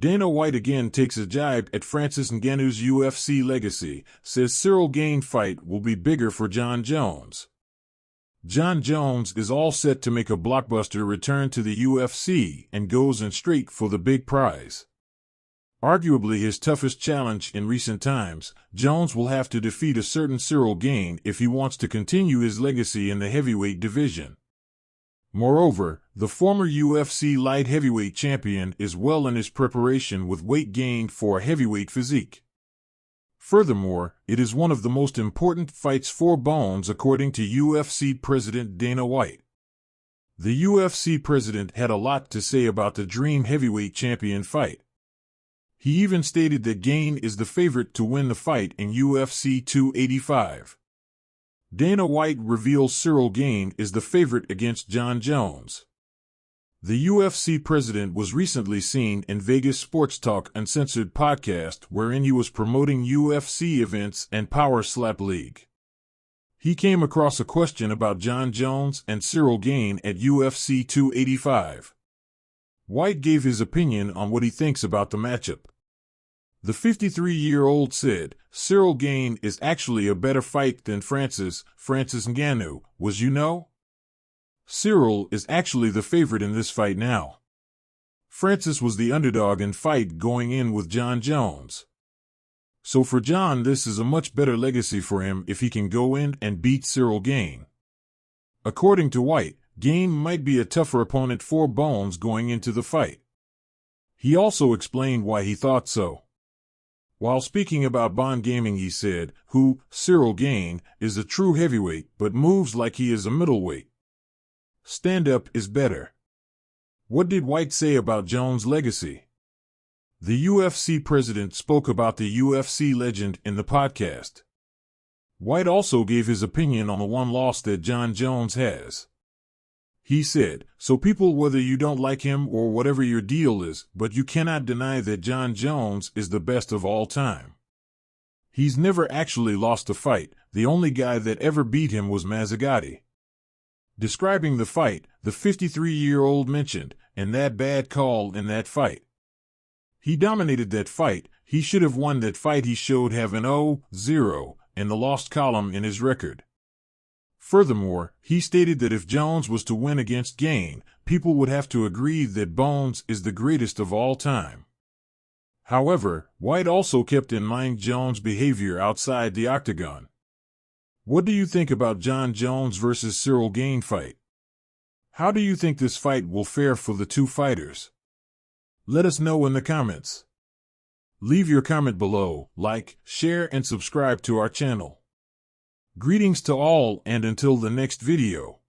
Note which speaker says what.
Speaker 1: Dana White again takes a jibe at Francis Ngannou'S UFC legacy, says Ciryl Gane fight will be bigger for Jon Jones. Jon Jones is all set to make a blockbuster return to the UFC and goes in straight for the big prize. Arguably his toughest challenge in recent times, Jones will have to defeat a certain Ciryl Gane if he wants to continue his legacy in the heavyweight division. Moreover, the former UFC light heavyweight champion is well in his preparation with weight gained for a heavyweight physique. Furthermore, it is one of the most important fights for Bones according to UFC President Dana White. The UFC president had a lot to say about the Dream Heavyweight Champion fight. He even stated that Gane is the favorite to win the fight in UFC 285. Dana White reveals Ciryl Gane is the favorite against Jon Jones. The UFC president was recently seen in Vegas Sports Talk Uncensored podcast wherein he was promoting UFC events and Power Slap League. He came across a question about Jon Jones and Ciryl Gane at UFC 285. White gave his opinion on what he thinks about the matchup. The 53-year-old said, Ciryl Gane is actually a better fight than Francis Ngannou was, you know? Ciryl is actually the favorite in this fight now. Francis was the underdog in fight going in with Jon Jones. So for Jon, this is a much better legacy for him if he can go in and beat Ciryl Gane. According to White, Gane might be a tougher opponent for Bones going into the fight. He also explained why he thought so. While speaking about Bond Gaming, he said, Ciryl Gane is a true heavyweight but moves like he is a middleweight. Stand-up is better. What did White say about Jones' legacy? The UFC president spoke about the UFC legend in the podcast. White also gave his opinion on the one loss that Jon Jones has. He said, so people, whether you don't like him or whatever your deal is, but you cannot deny that Jon Jones is the best of all time. He's never actually lost a fight. The only guy that ever beat him was Mazzagatti. Describing the fight, the 53-year-old mentioned, and that bad call in that fight. He dominated that fight. He should have won that fight. He showed have an 0-0 in the lost column in his record. Furthermore, he stated that if Jones was to win against Gane, people would have to agree that Bones is the greatest of all time. However, White also kept in mind Jones' behavior outside the octagon. What do you think about Jon Jones versus Ciryl Gane fight? How do you think this fight will fare for the two fighters? Let us know in the comments. Leave your comment below, like, share and subscribe to our channel. Greetings to all, and until the next video.